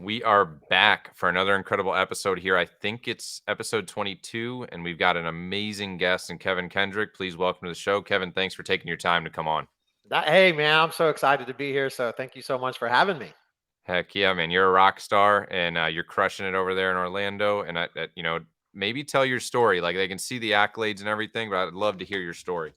We are back for another incredible episode here. I think it's episode 22, and we've got an amazing guest in Kevin Kendrick. Please welcome to the show. Kevin, thanks for taking your time to come on. Hey, man, I'm so excited to be here. So thank you so much for having me. Heck yeah, man. You're a rock star, and you're crushing it over there in Orlando. And, maybe tell your story. Like, they can see the accolades and everything, but I'd love to hear your story.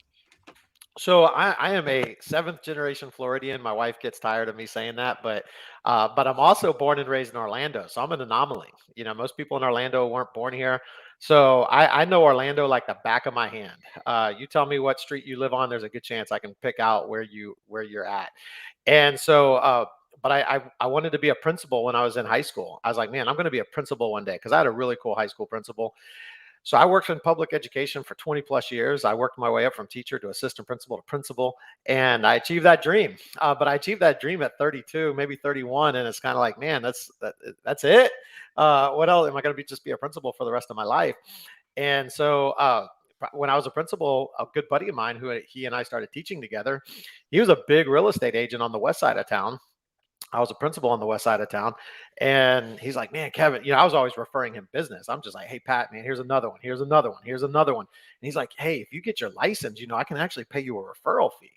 So I am a seventh generation Floridian. My wife gets tired of me saying that, but I'm also born and raised in Orlando. So I'm an anomaly. Most people in Orlando weren't born here. So I know Orlando like the back of my hand. You tell me what street you live on, there's a good chance I can pick out where you're at. And so, but I wanted to be a principal when I was in high school. I was like, man, I'm going to be a principal one day because I had a really cool high school principal. So I worked in public education for 20 plus years. I worked my way up from teacher to assistant principal to principal, and I achieved that dream. But I achieved that dream at 32, maybe 31, and it's kind of like, man, that's it. What else am I going to just be a principal for the rest of my life? And so when I was a principal, a good buddy of mine who he and I started teaching together, he was a big real estate agent on the west side of town. I was a principal on the west side of town. And he's like, man, Kevin, I was always referring him business. I'm just like, hey, Pat, man, here's another one. Here's another one. Here's another one. And he's like, hey, if you get your license, I can actually pay you a referral fee.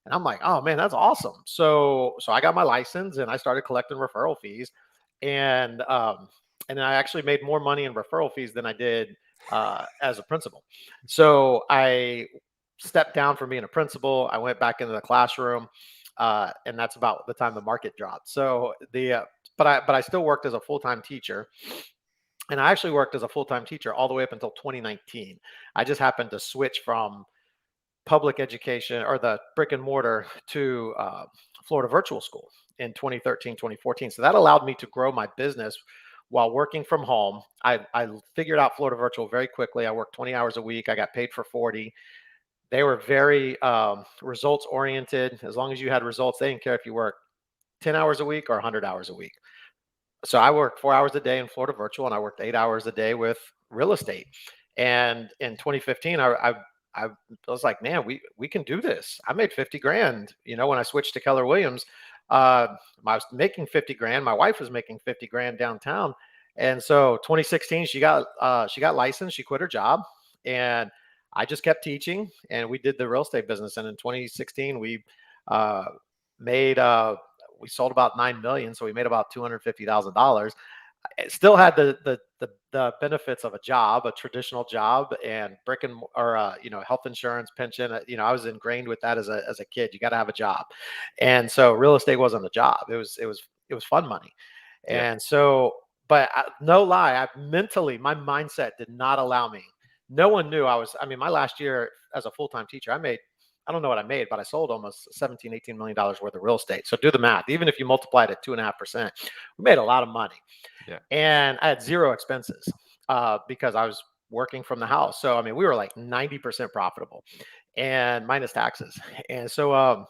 And I'm like, oh man, that's awesome. So I got my license and I started collecting referral fees. And and I actually made more money in referral fees than I did as a principal. So I stepped down from being a principal. I went back into the classroom, and that's about the time the market dropped. So but I still worked as a full time teacher, and I actually worked as a full time teacher all the way up until 2019. I just happened to switch from public education or the brick and mortar to Florida virtual school in 2013, 2014. So that allowed me to grow my business while working from home. I figured out Florida virtual very quickly. I worked 20 hours a week. I got paid for 40. They were very results oriented. As long as you had results, they didn't care if you worked 10 hours a week or 100 hours a week. So I worked 4 hours a day in Florida virtual, and I worked 8 hours a day with real estate. And in 2015, I was like, man, we can do this. I made 50 grand. When I switched to Keller Williams, I was making 50 grand. My wife was making 50 grand downtown. And so 2016, she got licensed. She quit her job, and I just kept teaching, and we did the real estate business. And in 2016, uh, made we sold about 9 million, so we made about $250,000. It still had the benefits of a job, a traditional job, and brick and or health insurance, pension. I was ingrained with that as a kid. You got to have a job, and so real estate wasn't a job. It was fun money, Yeah. and so. But no lie, my mindset did not allow me. No one knew I was. I mean, my last year as a full time teacher, I don't know what I made, but I sold almost 17, $18 million worth of real estate. So do the math. Even if you multiply it at 2.5%, we made a lot of money. Yeah. And I had zero expenses because I was working from the house. So, I mean, we were like 90% profitable and minus taxes. And so,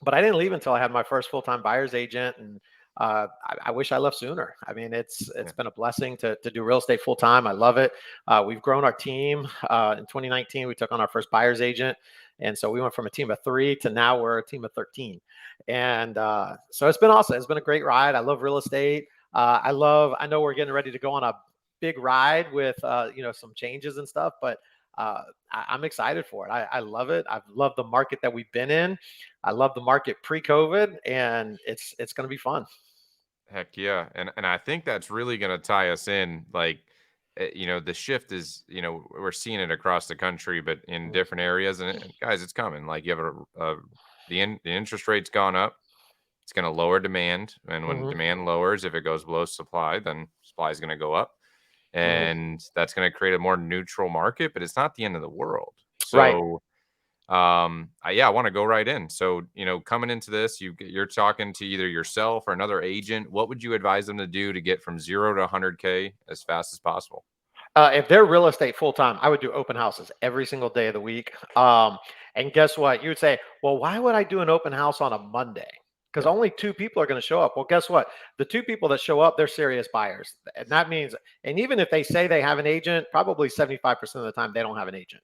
but I didn't leave until I had my first full-time buyer's agent. And I wish I left sooner. I mean, it's Yeah. been a blessing to do real estate full time. I love it. We've grown our team. In 2019, we took on our first buyer's agent, and so we went from a team of 3 to now we're a team of 13. And so it's been awesome. It's been a great ride. I love real estate. I know we're getting ready to go on a big ride with some changes and stuff, but I'm excited for it. I love it. I've loved the market that we've been in. I love the market pre-COVID, and it's going to be fun. Heck yeah. And I think that's really going to tie us in. Like, the shift is, we're seeing it across the country, but in different areas. And guys, it's coming. Like, you have the interest rate's gone up. It's going to lower demand. And when Mm-hmm. demand lowers, if it goes below supply, then supply is going to go up. Mm-hmm. And that's going to create a more neutral market, but it's not the end of the world. Right. So, yeah, I want to go right in. So, coming into this, you're talking to either yourself or another agent. What would you advise them to do to get from 0 to 100K as fast as possible? If they're real estate full time, I would do open houses every single day of the week. And guess what? You would say, well, why would I do an open house on a Monday? Because Yeah. only 2 people are going to show up. Well, guess what? The 2 people that show up, they're serious buyers. And that means, and even if they say they have an agent, probably 75% of the time they don't have an agent.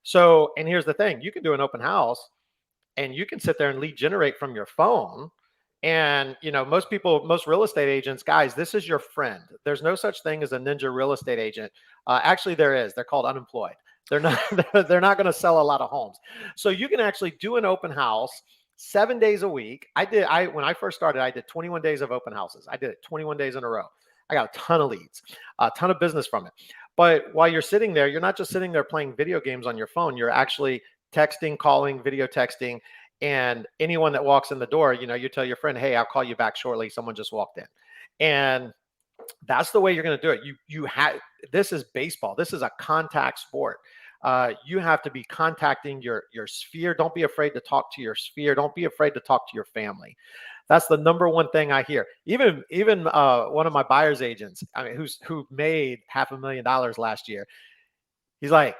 So, and here's the thing, you can do an open house and you can sit there and lead generate from your phone. And, most real estate agents, guys, this is your friend. There's no such thing as a ninja real estate agent. Actually, there is. They're called unemployed. They're not. They're not going to sell a lot of homes. So you can actually do an open house 7 days a week. When I first started, I did 21 days of open houses. I did it 21 days in a row. I got a ton of leads, a ton of business from it. But while you're sitting there, you're not just sitting there playing video games on your phone. You're actually texting, calling, video texting, and anyone that walks in the door, you tell your friend, hey, I'll call you back shortly, someone just walked in. And that's the way you're going to do it. You have This is baseball. This is a contact sport. You have to be contacting your sphere. Don't be afraid to talk to your sphere. Don't be afraid to talk to your family. That's the number one thing I hear. Even one of my buyer's agents, I mean, who made $500,000 last year, he's like,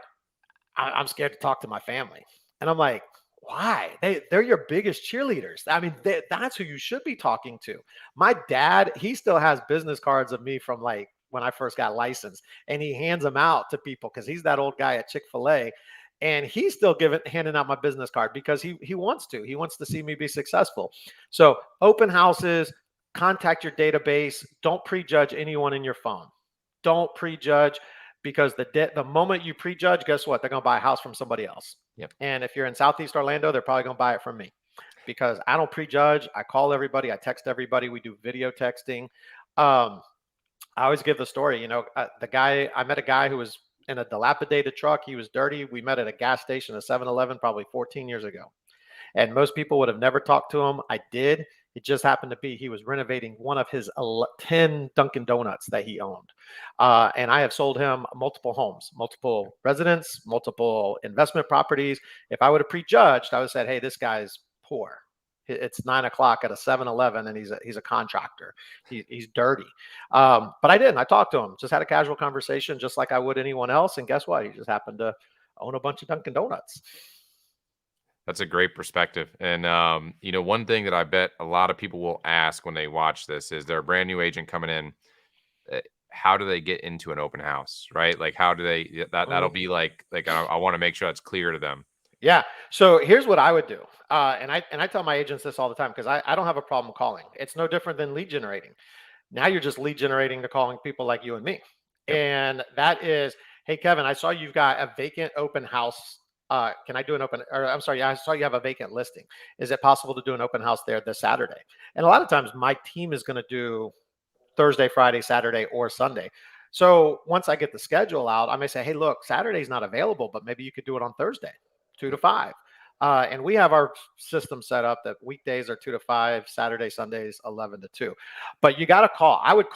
I'm scared to talk to my family. And I'm like, why? They're your biggest cheerleaders. I mean, that's who you should be talking to. My dad, he still has business cards of me from like when I first got licensed, and he hands them out to people because he's that old guy at Chick-fil-A. And he's still handing out my business card because he wants to. He wants to see me be successful. So open houses, contact your database. Don't prejudge anyone in your phone. Don't prejudge, because the moment you prejudge, guess what? They're going to buy a house from somebody else. Yep. And if you're in Southeast Orlando, they're probably going to buy it from me, because I don't prejudge. I call everybody. I text everybody. We do video texting. I always give the story. I met a guy who was in a dilapidated truck. He was dirty. We met at a gas station, a 7-Eleven, probably 14 years ago. And most people would have never talked to him. I did. It just happened to be he was renovating one of his 10 Dunkin' Donuts that he owned. And I have sold him multiple homes, multiple residents, multiple investment properties. If I would have prejudged, I would have said, hey, this guy's poor. It's 9 o'clock at a 7-Eleven, and he's a contractor. He's dirty. But I didn't. I talked to him, just had a casual conversation, just like I would anyone else. And guess what? He just happened to own a bunch of Dunkin' Donuts. That's a great perspective. And, one thing that I bet a lot of people will ask when they watch this is they're a brand new agent coming in. How do they get into an open house, right? Like, how do they, that'll be like, I want to make sure that's clear to them. Yeah. So here's what I would do. And I tell my agents this all the time, because I don't have a problem calling. It's no different than lead generating. Now you're just lead generating to calling people like you and me. Yep. And that is, hey, Kevin, I saw you've got a vacant open house. Can I do an open, or I'm sorry, I saw you have a vacant listing. Is it possible to do an open house there this Saturday? And a lot of times my team is going to do Thursday, Friday, Saturday, or Sunday. So once I get the schedule out, I may say, hey, look, Saturday's not available, but maybe you could do it on Thursday, 2 to 5. And we have our system set up that weekdays are 2 to 5, Saturday, Sundays, 11 to 2. But you got to call. I would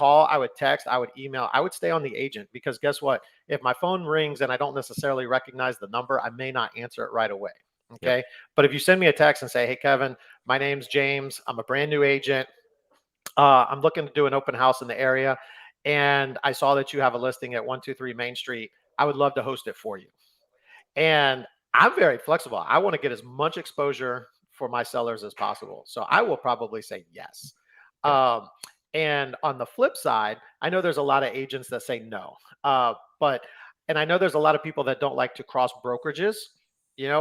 text, I would email, I would stay on the agent, because guess what? If my phone rings and I don't necessarily recognize the number, I may not answer it right away. Okay. Yep. But if you send me a text and say, hey, Kevin, my name's James, I'm a brand new agent. I'm looking to do an open house in the area, and I saw that you have a listing at 123 Main Street. I would love to host it for you. And I'm very flexible. I want to get as much exposure for my sellers as possible. So I will probably say yes. Yep. And on the flip side, I know there's a lot of agents that say no. And I know there's a lot of people that don't like to cross brokerages. When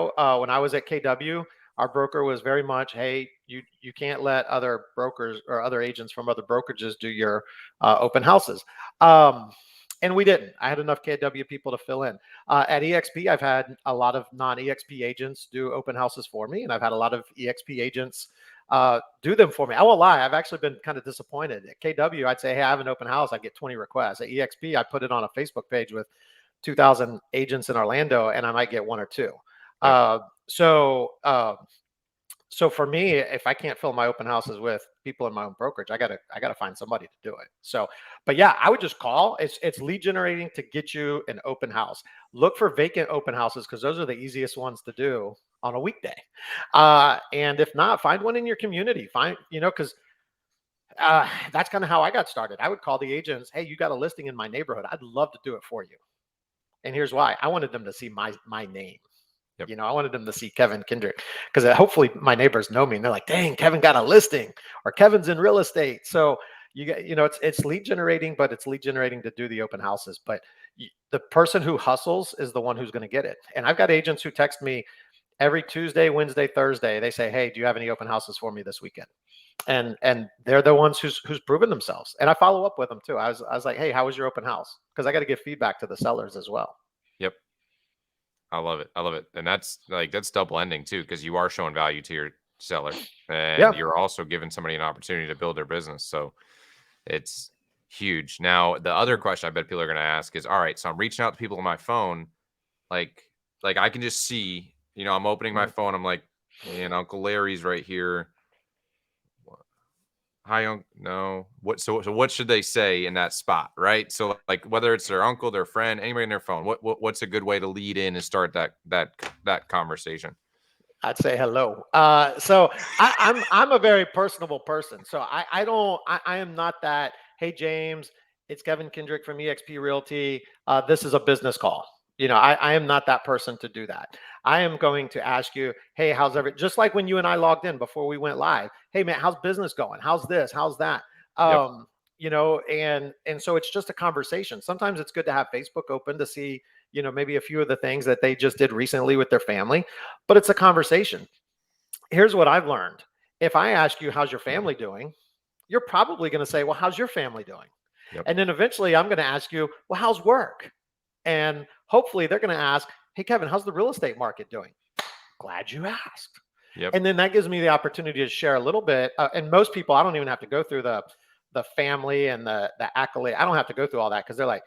I was at KW, our broker was very much, hey, you can't let other brokers or other agents from other brokerages do your open houses. And we didn't. I had enough KW people to fill in. At EXP, I've had a lot of non-EXP agents do open houses for me, and I've had a lot of EXP agents do them for me. I won't lie. I've actually been kind of disappointed. At KW, I'd say, hey, I have an open house. I get 20 requests. At EXP, I put it on a Facebook page with 2,000 agents in Orlando, and I might get 1 or 2. Yep. So for me, if I can't fill my open houses with people in my own brokerage, I gotta find somebody to do it. So, but yeah, I would just call. It's lead generating to get you an open house. Look for vacant open houses, because those are the easiest ones to do on a weekday. And if not, find one in your community. Because that's kind of how I got started. I would call the agents, hey, you got a listing in my neighborhood. I'd love to do it for you. And here's why. I wanted them to see my name. Yep. I wanted them to see Kevin Kendrick, because hopefully my neighbors know me and they're like, dang, Kevin got a listing, or Kevin's in real estate. So it's lead generating, but it's lead generating to do the open houses. But the person who hustles is the one who's going to get it. And I've got agents who text me every Tuesday, Wednesday, Thursday. They say, hey, do you have any open houses for me this weekend? And they're the ones who's proven themselves. And I follow up with them too. I was like, hey, how was your open house? Because I got to give feedback to the sellers as well. Yep. I love it. I love it. And that's double ending too, because you are showing value to your seller and Yeah. you're also giving somebody an opportunity to build their business. So it's huge. Now, the other question I bet people are going to ask is, all right, so I'm reaching out to people on my phone. Like, like I can just see, I'm opening my Mhm. phone. I'm like, man, Uncle Larry's right here. Hi, uncle. No. So what should they say in that spot, right? So like whether it's their uncle, their friend, anybody in their phone, what's a good way to lead in and start that conversation? I'd say hello. So I'm a very personable person. So I don't I am not that. Hey James, it's Kevin Kendrick from EXP Realty. This is a business call. I am not that person to do that. I am going to ask you, hey, how's every just like when you and I logged in before we went live. Hey man, how's business going? How's this? How's that? Yep. And so it's just a conversation. Sometimes it's good to have Facebook open to see, maybe a few of the things that they just did recently with their family, but it's a conversation. Here's what I've learned. If I ask you, how's your family doing? You're probably going to say, well, how's your family doing? Yep. And then eventually I'm going to ask you, well, how's work? And hopefully they're going to ask, hey, Kevin, how's the real estate market doing? Glad you asked. Yep. And then that gives me the opportunity to share a little bit. And most people, I don't even have to go through the family and the accolade. I don't have to go through all that because they're like,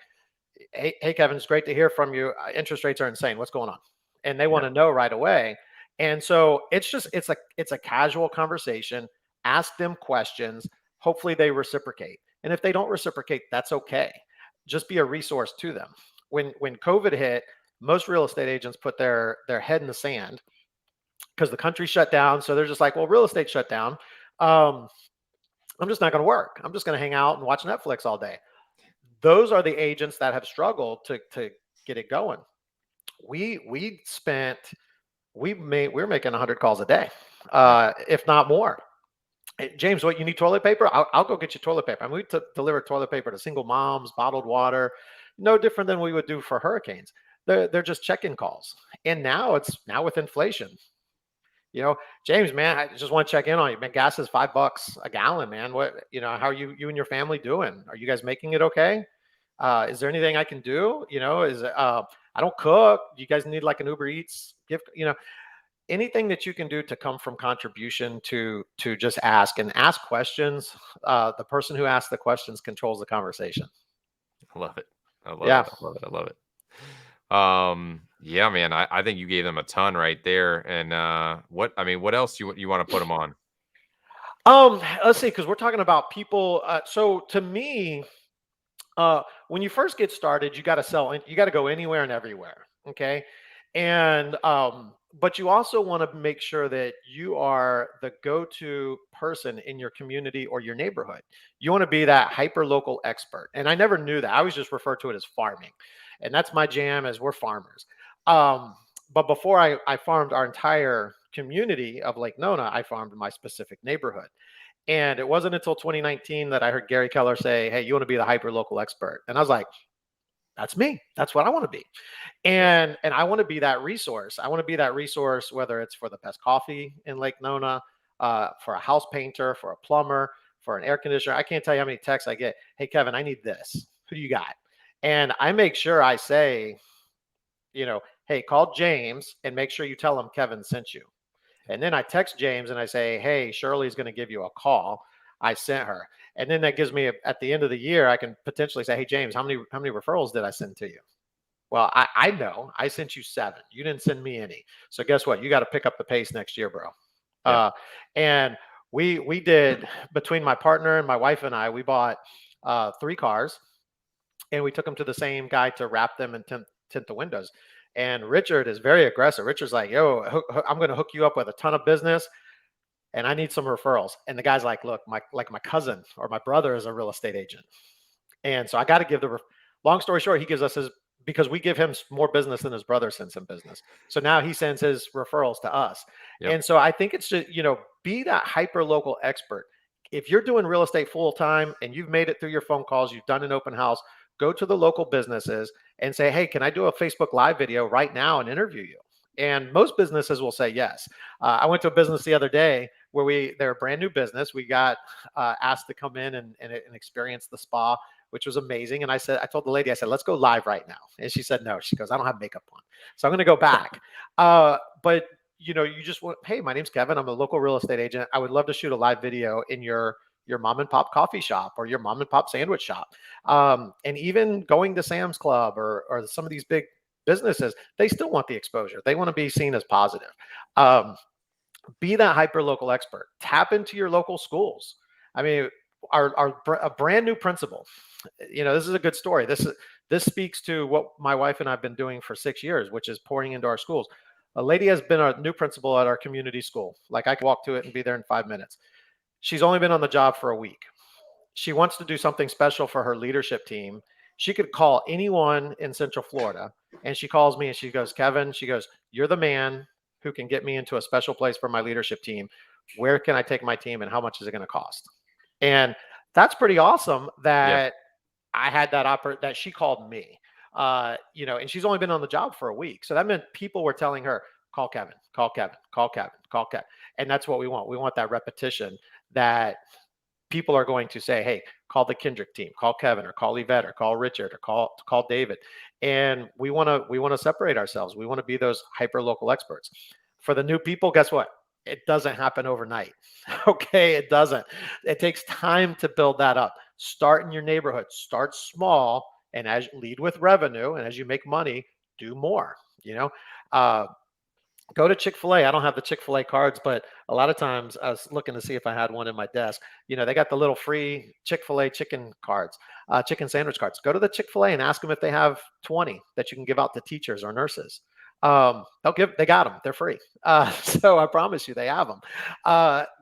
hey, Kevin, it's great to hear from you. Interest rates are insane. What's going on? And they want Yeah. to know right away. And so it's a casual conversation. Ask them questions. Hopefully they reciprocate. And if they don't reciprocate, that's okay. Just be a resource to them. When COVID hit, most real estate agents put their head in the sand because the country shut down. So they're just like, well, real estate shut down. Um, I'm just not going to work. I'm just going to hang out and watch Netflix all day. Those are the agents that have struggled to get it going. We spent we were making 100 calls a day, Yeah. if not more. Hey, James, what you need toilet paper? I'll go get you toilet paper. I mean, we deliver toilet paper to single moms, bottled water, no different than we would do for hurricanes. They're just check-in calls. And now with inflation, you know, James, man, I just want to check in on you. Man, gas is $5 a gallon, man. How are you and your family doing? Are you guys making it okay? Is there anything I can do? I don't cook. Do you guys need like an Uber Eats gift? Anything that you can do to come from contribution to just ask questions. The person who asks the questions controls the conversation. I love it. I love Yeah. it. I love it. I love it. Yeah, man, I think you gave them a ton right there. And what else you want to put them on? Let's see, because we're talking about people. So to me, when you first get started, you got to sell. You got to go anywhere and everywhere. Okay, and but you also want to make sure that you are the go-to person in your community or your neighborhood. You want to be that hyper local expert. And I never knew that. I always just refer to it as farming, and that's my jam. As we're farmers. Um, but before I farmed our entire community of Lake Nona, I farmed my specific neighborhood. And it wasn't until 2019 that I heard Gary Keller say, hey, you want to be the hyper local expert? And I was like, that's me. That's what I want to be. Yeah. And I want to be that resource. I want to be that resource, whether it's for the best coffee in Lake Nona, for a house painter, for a plumber, for an air conditioner. I can't tell you how many texts I get. Hey, Kevin, I need this. Who do you got? And I make sure I say, hey, call James and make sure you tell him Kevin sent you. And then I text James and I say, hey, Shirley's going to give you a call. I sent her. And then that gives me at the end of the year, I can potentially say, hey, James, how many referrals did I send to you? Well, I know I sent you 7. You didn't send me any. So guess what? You got to pick up the pace next year, bro. Yeah. And we did, between my partner and my wife and I, we bought 3 cars and we took them to the same guy to wrap them and tint the windows. And Richard is very aggressive. Richard's like, yo, I'm going to hook you up with a ton of business and I need some referrals. And the guy's like, look, my cousin or my brother is a real estate agent. And so I got to give long story short, he gives us because we give him more business than his brother sends him business. So now he sends his referrals to us. Yep. And so I think it's just, be that hyper local expert. If you're doing real estate full time and you've made it through your phone calls, you've done an open house, go to the local businesses and say, hey, can I do a Facebook Live video right now and interview you? And most businesses will say yes. I went to a business the other day where they're a brand new business. We got asked to come in and experience the spa, which was amazing. And I told the lady, I said, let's go live right now. And she said, no. She goes, I don't have makeup on. So I'm going to go back. But you just want, hey, my name's Kevin. I'm a local real estate agent. I would love to shoot a live video in your mom and pop coffee shop or your mom and pop sandwich shop. And even going to Sam's Club or some of these big businesses, they still want the exposure. They want to be seen as positive. Um, be that hyper local expert. Tap into your local schools. I mean, a brand new principal. This is a good story. This speaks to what my wife and I've been doing for 6 years, which is pouring into our schools. A lady has been a new principal at our community school. Like I could walk to it and be there in 5 minutes. She's only been on the job for a week. She wants to do something special for her leadership team. She could call anyone in Central Florida, and she calls me and she goes, Kevin, she goes, you're the man who can get me into a special place for my leadership team. Where can I take my team and how much is it going to cost? And that's pretty awesome Yeah. that I had that she called me. And she's only been on the job for a week. So that meant people were telling her, call Kevin, call Kevin, call Kevin, call Kevin. And that's what we want. We want that repetition that people are going to say, hey, call the Kendrick team, call Kevin or call Yvette or call Richard or call David. And we want to separate ourselves. We want to be those hyper local experts. For the new people, guess what? It doesn't happen overnight. Okay, it doesn't. It takes time to build that up. Start in your neighborhood, start small, and as you lead with revenue, and as you make money, do more. You know, uh, Go to Chick-fil-A. I don't have the Chick-fil-A cards, but a lot of times I was looking to see if I had one in my desk. They got the little free Chick-fil-A chicken cards, chicken sandwich cards. Go to the Chick-fil-A and ask them if they have 20 that you can give out to teachers or nurses. They got them. They're free. So I promise you they have them.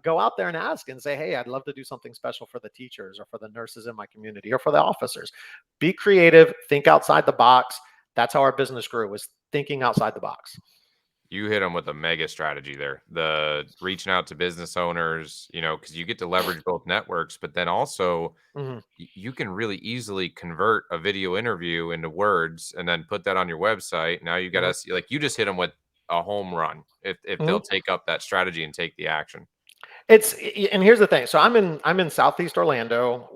Go out there and ask and say, hey, I'd love to do something special for the teachers or for the nurses in my community or for the officers. Be creative, think outside the box. That's how our business grew, was thinking outside the box. You hit them with a mega strategy there. The reaching out to business owners, because you get to leverage both networks, but then also Mhm. you can really easily convert a video interview into words and then put that on your website. Now you got Mhm. to see, like you just hit them with a home run if they'll Mhm. take up that strategy and take the action. And here's the thing. So I'm in Southeast Orlando.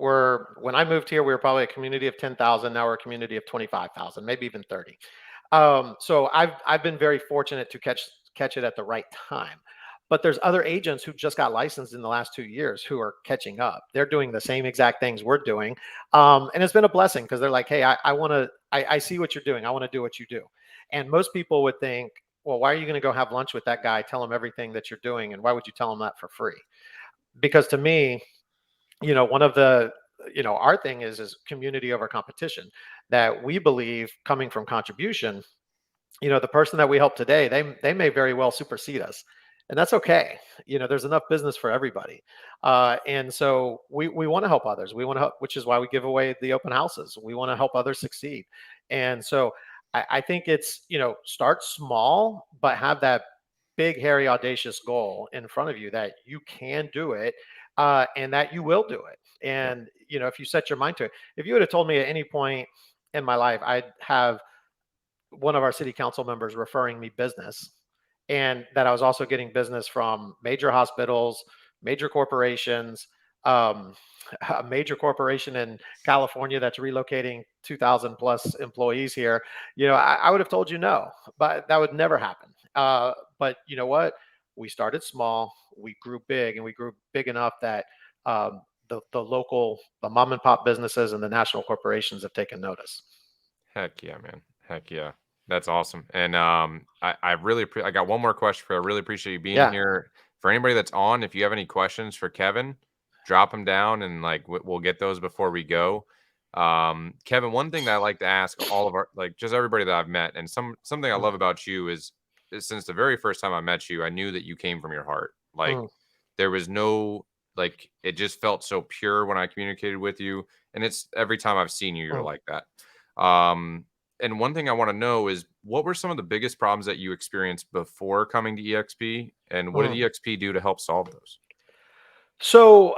When I moved here, we were probably a community of 10,000. Now we're a community of 25,000, maybe even 30. So I've been very fortunate to catch it at the right time. But there's other agents who just got licensed in the last 2 years who are catching up. They're doing the same exact things we're doing, and it's been a blessing because they're like, "Hey, I want to. I see what you're doing. I want to do what you do." And most people would think, "Well, why are you going to go have lunch with that guy? Tell him everything that you're doing, and why would you tell him that for free?" Because to me, one of the our thing is community over competition. That we believe, coming from contribution, the person that we help today, they may very well supersede us, and that's okay. There's enough business for everybody, and so we want to help others. We want to help, which is why we give away the open houses. We want to help others succeed, and so I think it's start small, but have that big, hairy, audacious goal in front of you that you can do it, and that you will do it. Yeah. And if you set your mind to it, if you would have told me at any point in my life I'd have one of our city council members referring me business, and that I was also getting business from major hospitals, major corporations, um, a major corporation in California that's relocating 2,000 plus employees here. I would have told you no, but that would never happen. But you know what? We started small, we grew big, and we grew big enough that the mom and pop businesses and the national corporations have taken notice. Heck yeah, man. Heck yeah. That's awesome. And I got one more question for you. I really appreciate you being Yeah. here. For anybody that's on, if you have any questions for Kevin, drop them down and like we'll get those before we go. Kevin, one thing that I like to ask all of our like just everybody that I've met, and something I Mm, love about you is since the very first time I met you, I knew that you came from your heart. Like mm, there was no like it just felt so pure when I communicated with you. And it's every time I've seen you, you're mm, like that. Um, and one thing I want to know is what were some of the biggest problems that you experienced before coming to EXP, and what did mm. EXP do to help solve those? So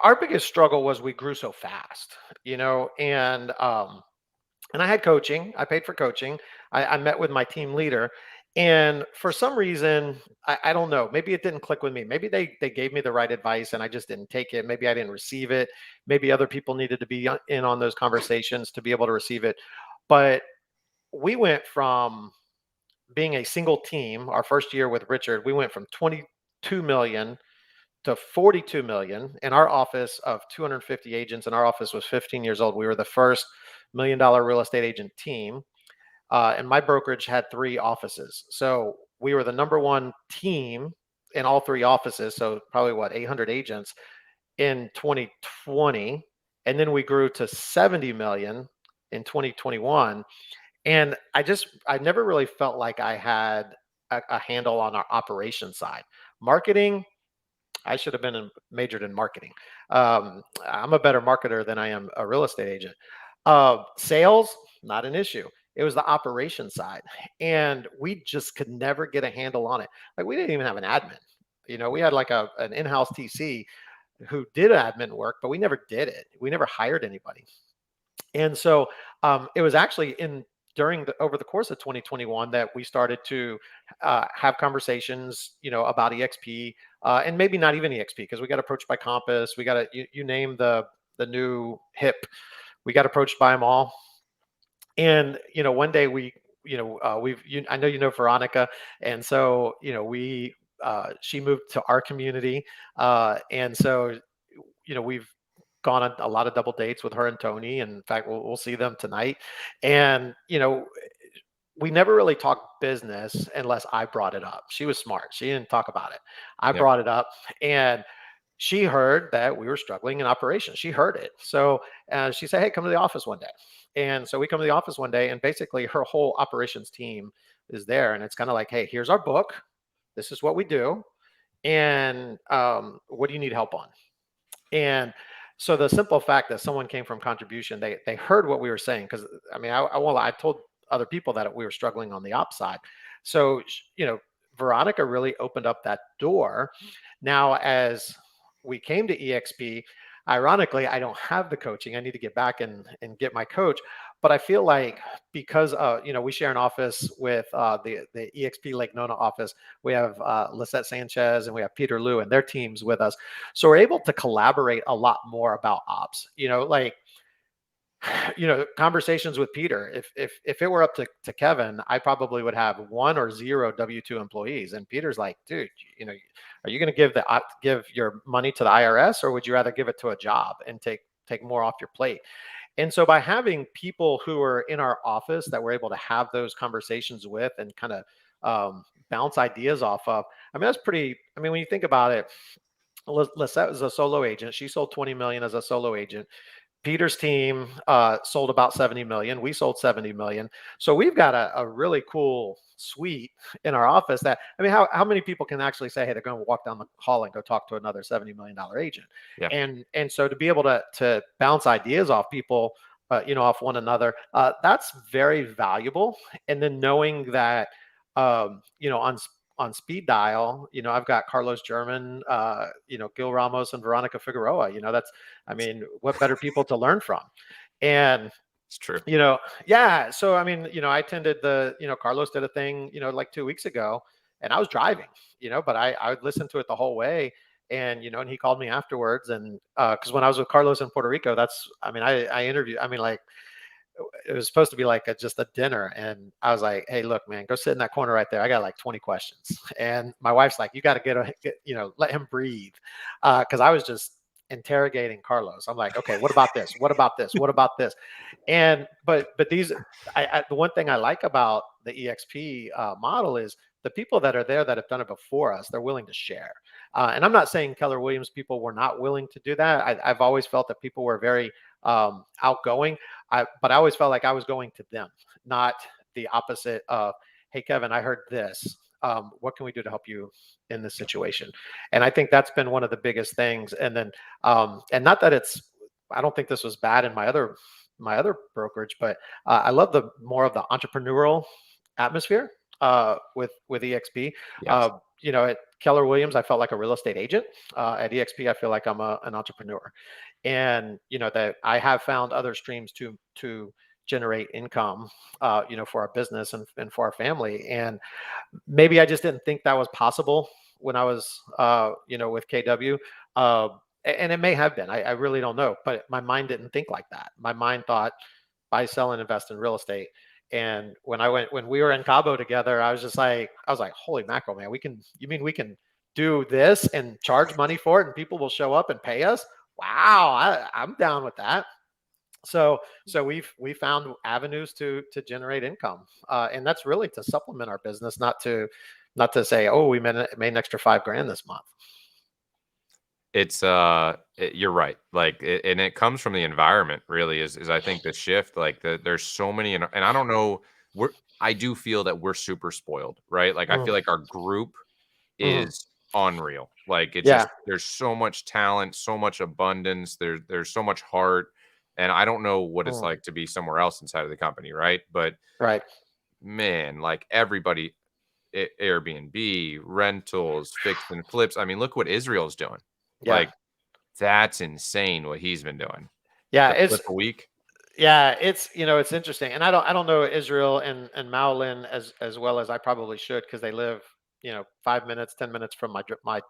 our biggest struggle was we grew so fast, and I had coaching. I paid for coaching. I met with my team leader, And for some reason, I don't know, maybe it didn't click with me. Maybe they gave me the right advice and I just didn't take it. Maybe I didn't receive it. Maybe other people needed to be in on those conversations to be able to receive it. But we went from being a single team our first year with Richard, we went from 22 million to 42 million in our office of 250 agents, and our office was 15 years old. We were the first $1 million real estate agent team. And my brokerage had 3 offices. So we were the number one team in all 3 offices. So probably what, 800 agents in 2020. And then we grew to 70 million in 2021. And I never really felt like I had a handle on our operation side. Marketing, I should have majored in marketing. I'm a better marketer than I am a real estate agent. Sales, not an issue. It was the operation side, and we just could never get a handle on it. Like we didn't even have an admin. We had like an in-house TC who did admin work, but we never did it. We never hired anybody. And so it was actually in during the over the course of 2021 that we started to have conversations, about EXP, and maybe not even EXP because we got approached by Compass. We got you name the new hip. We got approached by them all. And one day I know Veronica, and so we she moved to our community, and so we've gone on a lot of double dates with her and Tony. And in fact, we'll see them tonight. And, we never really talked business unless I brought it up. She was smart. She didn't talk about it. I Yep. brought it up, and she heard that we were struggling in operations. She heard it. So she said, "Hey, come to the office one day." And so we come to the office one day, and basically her whole operations team is there. And it's kind of like, "Hey, here's our book. This is what we do. And what do you need help on?" And so the simple fact that someone came from contribution, they heard what we were saying, because I mean, I told other people that we were struggling on the ops side. So Veronica really opened up that door. Now, as we came to EXP, ironically, I don't have the coaching. I need to get back and get my coach. But I feel like because we share an office with the EXP Lake Nona office. We have Lisette Sanchez and we have Peter Liu and their teams with us. So we're able to collaborate a lot more about ops. Like conversations with Peter. If it were up to Kevin, I probably would have 1 or 0 W-2 employees. And Peter's like, dude, are you going to give your money to the IRS, or would you rather give it to a job and take more off your plate? And so by having people who are in our office that we're able to have those conversations with and kind of bounce ideas off of, I mean, that's pretty. I mean, when you think about it, Lisette was a solo agent. She sold 20 million as a solo agent. Peter's team sold about 70 million. We sold 70 million. So we've got a really cool suite in our office that, I mean, how many people can actually say, hey, they're going to walk down the hall and go talk to another $70 million agent? Yeah. And so to be able to bounce ideas off people, off one another, that's very valuable. And then knowing that, on speed dial, I've got Carlos German, Gil Ramos and Veronica Figueroa. I mean, what better people to learn from? And It's true. yeah. So I mean, I attended Carlos did a thing, like 2 weeks ago, and I was driving, but I would listen to it the whole way. And and he called me afterwards, and because when I was with Carlos in Puerto Rico, I interviewed. I mean, like it was supposed to be like just a dinner, and I was like, hey, look, man, go sit in that corner right there. I got like 20 questions. And my wife's like, you got to let him breathe, because I was just interrogating Carlos. I'm like, okay, what about this, what about this, what about this? And but these the one thing I like about the EXP model is the people that are there that have done it before us, they're willing to share. And I'm not saying Keller Williams people were not willing to do that. I've always felt that people were very outgoing. But I always felt like I was going to them, not the opposite of, hey, Kevin, I heard this. What can we do to help you in this situation? And I think that's been one of the biggest things. And then, and not that I don't think this was bad in my other brokerage, but I love the more of the entrepreneurial atmosphere with EXP. Yes. At Keller Williams, I felt like a real estate agent. At EXP, I feel like I'm an entrepreneur. And that I have found other streams to generate income, for our business and for our family. And maybe I just didn't think that was possible when I was, with KW. Uh, and it may have been. I really don't know. But my mind didn't think like that. My mind thought buy, sell, and invest in real estate. And when we were in Cabo together, I was like, holy mackerel, man, you mean we can do this and charge money for it and people will show up and pay us? Wow, I'm down with that. So we found avenues to generate income, and that's really to supplement our business, not to say, oh, we made an extra 5 grand this month. You're right. Like, and it comes from the environment really is I think the shift, like there's so many, and I don't know, I do feel that we're super spoiled, right? Like I Mm, feel like our group mhm. is unreal. Like it's Yeah, just there's so much talent, so much abundance, there's so much heart. And I don't know what it's mm, like to be somewhere else inside of the company, right? But right. man, like everybody, Airbnb, rentals, fix and flips. I mean, look what Israel's doing. Yeah, Like that's insane what he's been doing. yeah. The flip a week. Yeah, it's interesting, and I don't know Israel and Maolin as well as I probably should because they live 5 minutes, 10 minutes from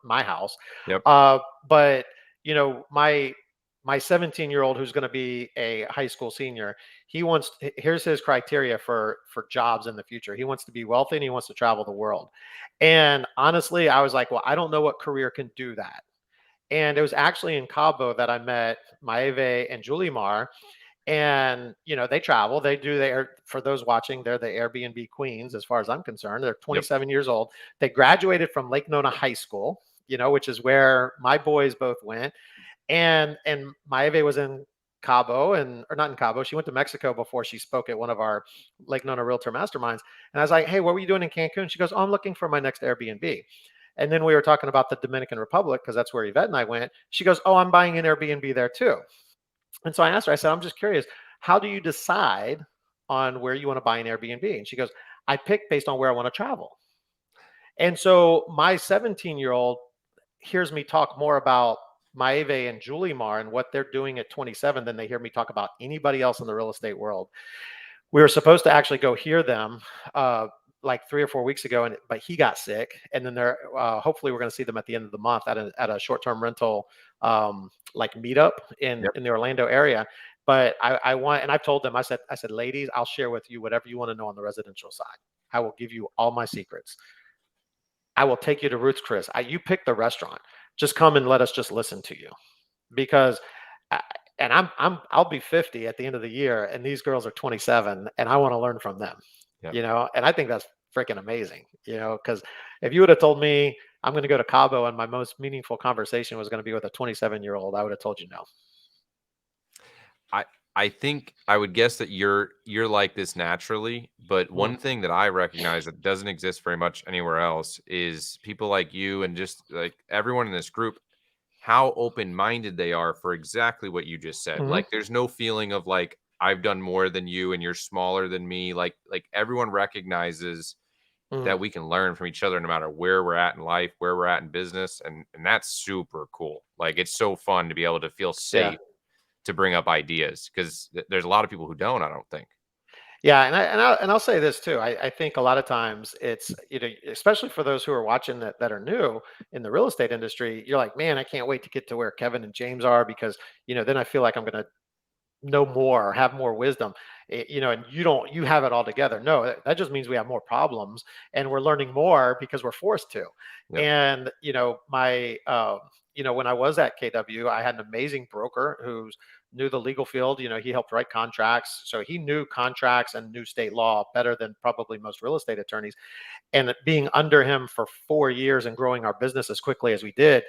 my house. Yep. Uh, but my 17-year-old who's going to be a high school senior, here's his criteria for jobs in the future. He wants to be wealthy and he wants to travel the world. And honestly, I was like, well, I don't know what career can do that. And it was actually in Cabo that I met Maeve and Julie Mar, and they travel, they do their for those watching, they're the Airbnb queens as far as I'm concerned. They're Yep. 27 years old. They graduated from Lake Nona High School, which is where my boys both went. And Maeve was in Cabo, and or not in Cabo, she went to Mexico before she spoke at one of our Lake Nona Realtor Masterminds. And I was like, hey, what were you doing in Cancun? She goes, oh, I'm looking for my next Airbnb. And then we were talking about the Dominican Republic because that's where Yvette and I went. She goes, oh, I'm buying an Airbnb there too. And so I asked her, I said, I'm just curious, how do you decide on where you want to buy an Airbnb? And she goes, I pick based on where I want to travel. And so my 17-year-old hears me talk more about Maeve and Julie Mar and what they're doing at 27 than they hear me talk about anybody else in the real estate world. We were supposed to actually go hear them like 3 or 4 weeks ago, but he got sick, and then they're hopefully we're going to see them at the end of the month at a short-term rental like meetup in Yep. in the Orlando area. But I want, and I've told them, I said, ladies, I'll share with you whatever you want to know on the residential side. I will give you all my secrets. I will take you to Ruth's Chris. You pick the restaurant. Just come and let us just listen to you because I, and I'll be 50 at the end of the year, and these girls are 27, and I want to learn from them, Yep. and I think that's freaking amazing, because if you would have told me I'm going to go to Cabo and my most meaningful conversation was going to be with a 27-year-old, I would have told you no. I I think I would guess that you're like this naturally, but Mm, one thing that I recognize that doesn't exist very much anywhere else is people like you and just like everyone in this group, how open-minded they are for exactly what you just said. mhm, Like there's no feeling of like I've done more than you and you're smaller than me. Like everyone recognizes mhm. that we can learn from each other no matter where we're at in life, where we're at in business, and that's super cool. Like it's so fun to be able to feel Yeah. safe to bring up ideas because there's a lot of people who don't, I don't think. Yeah, and I'll say this too. I think a lot of times it's, especially for those who are watching that are new in the real estate industry, you're like, man, I can't wait to get to where Kevin and James are because then I feel like I'm going to know more, have more wisdom, and you have it all together. No, that just means we have more problems and we're learning more because we're forced to. Yep. And when I was at KW, I had an amazing broker who knew the legal field. He helped write contracts, so he knew contracts and knew state law better than probably most real estate attorneys. And being under him for 4 years and growing our business as quickly as we did,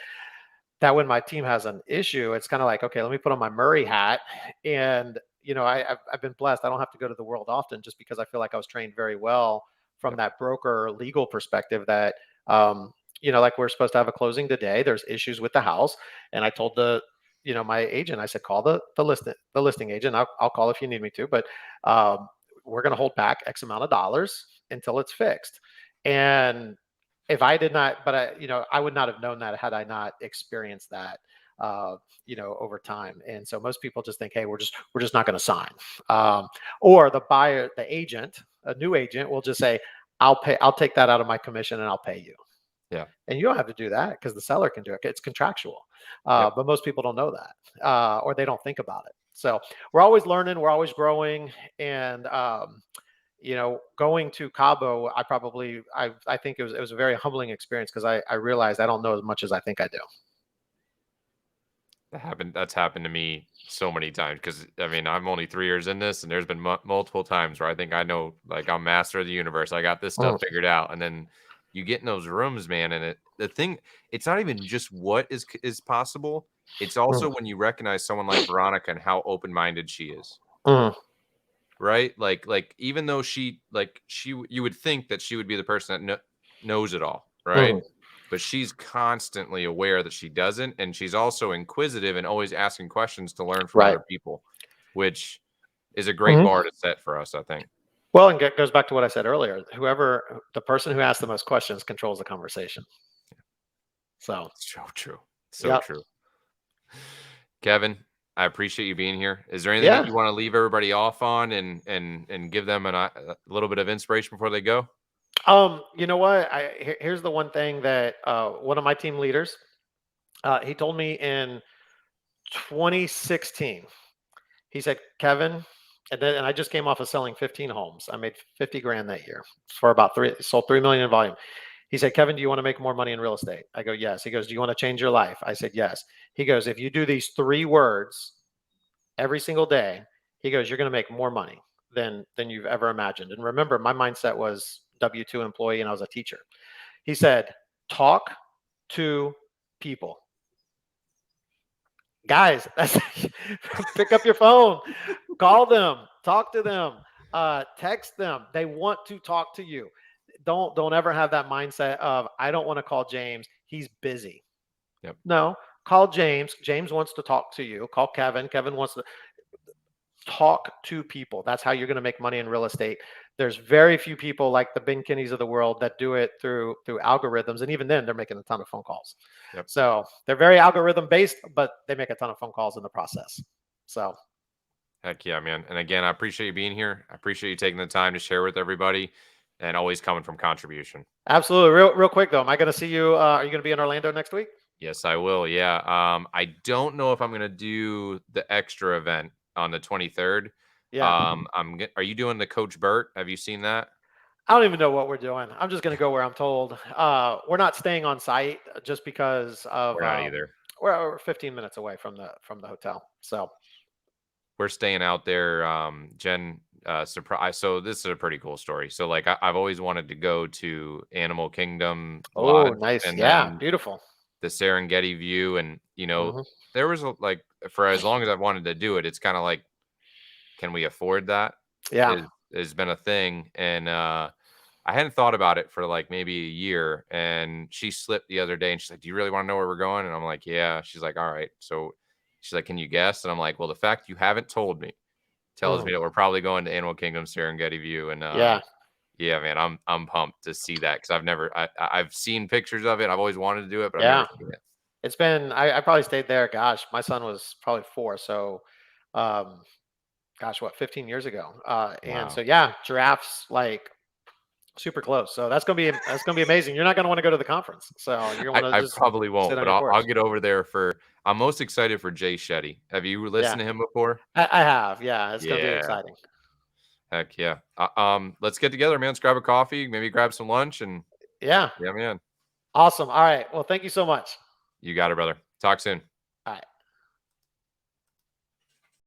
that when my team has an issue, it's kind of like, okay, let me put on my Murray hat. And, I've been blessed. I don't have to go to the world often just because I feel like I was trained very well from Yep. that broker legal perspective that, like we're supposed to have a closing today. There's issues with the house. And I told my agent, I said, call the listing agent. I'll call if you need me to, but we're going to hold back X amount of dollars until it's fixed. And if I did not, but I would not have known that had I not experienced that. over time. And so most people just think, hey, we're just not going to sign. Um, or the buyer, the agent, a new agent will just say, I'll take that out of my commission and I'll pay you. Yeah. And you don't have to do that because the seller can do it. It's contractual. Yep. But most people don't know that, or they don't think about it. So we're always learning, we're always growing. And, going to Cabo, I think it was a very humbling experience because I realized I don't know as much as I think I do. That's happened to me so many times because I mean I'm only 3 years in this, and there's been multiple times where I think I know, like, I'm master of the universe. I got this stuff Mm, figured out, and then you get in those rooms, man. And the thing, it's not even just what is possible. It's mm, also when you recognize someone like Veronica and how open minded she is. mm, Right? Like even though you would think that she would be the person that knows it all, right? mm. But she's constantly aware that she doesn't, and she's also inquisitive and always asking questions to learn from Right. other people, which is a great Mhm. bar to set for us, I think. Well, and goes back to what I said earlier. The person who asks the most questions controls the conversation. So, So true. So yep. true. Kevin, I appreciate you being here. Is there anything that Yeah. you want to leave everybody off on and give them a little bit of inspiration before they go? You know what? Here's the one thing that one of my team leaders, he told me in 2016. He said, Kevin, and I just came off of selling 15 homes. I made 50 grand that year for about sold 3 million in volume. He said, Kevin, do you want to make more money in real estate? I go, yes. He goes, do you want to change your life? I said, yes. He goes, if you do these 3 words every single day, he goes, you're going to make more money than you've ever imagined. And remember, my mindset was W-2 employee and I was a teacher. He said, talk to people. Guys, pick up your phone, call them, talk to them, text them. They want to talk to you. Don't ever have that mindset of I don't want to call James. He's busy. Yep. No, call James. James wants to talk to you. Call Kevin. Kevin wants to talk to people. That's how you're going to make money in real estate. There's very few people like the Ben Kinneys of the world that do it through algorithms, and even then, they're making a ton of phone calls. Yep. So they're very algorithm based, but they make a ton of phone calls in the process. So Heck yeah, man. And again, I appreciate you being here. I appreciate you taking the time to share with everybody and always coming from contribution. absolutely, real quick though, am I going to see you? Are you going to be in Orlando next week? Yes, I will. Yeah. I don't know if I'm going to do the extra event on the 23rd. Yeah, Are you doing the Coach Burt? Have you seen that? I don't even know what we're doing. I'm just going to go where I'm told. We're not staying on site just because of We're not either. we're 15 minutes away from the hotel. So We're staying out there. Jen, surprise. So this is a pretty cool story. So like I've always wanted to go to Animal Kingdom oh, Lodge nice. and Yeah, then beautiful. the Serengeti view. And, Hmm. there was like, for as long as I've wanted to do it, it's kind of like, can we afford that? Yeah. Is has been a thing. And I hadn't thought about it for like maybe a year. And she slipped the other day and she's like, do you really want to know where we're going? And I'm like, yeah. She's like, all right. So she's like, can you guess? And I'm like, well, the fact you haven't told me tells Mhm. me that we're probably going to Animal Kingdom Serengeti view. And Yeah, yeah, man, I'm pumped to see that because I've seen pictures of it. I've always wanted to do it, but I've never yeah. seen it. It's been I probably stayed there, gosh, my son was probably 4, so, um, gosh, what, 15 years ago, and so, Wow. yeah, giraffes, like, super close, so that's gonna be amazing. You're not gonna wanna go to the conference, so you're gonna wanna I just probably sit won't, on but your I'll porch. get over there for I'm most excited for Jay Shetty. Have you Yeah, listened to him before? I have, yeah, it's gonna be Yeah. exciting. Heck yeah. Let's get together, man. Let's grab a coffee, maybe grab some lunch, and Yeah, yeah, man. awesome, alright, well, thank you so much. You got it, brother. Talk soon.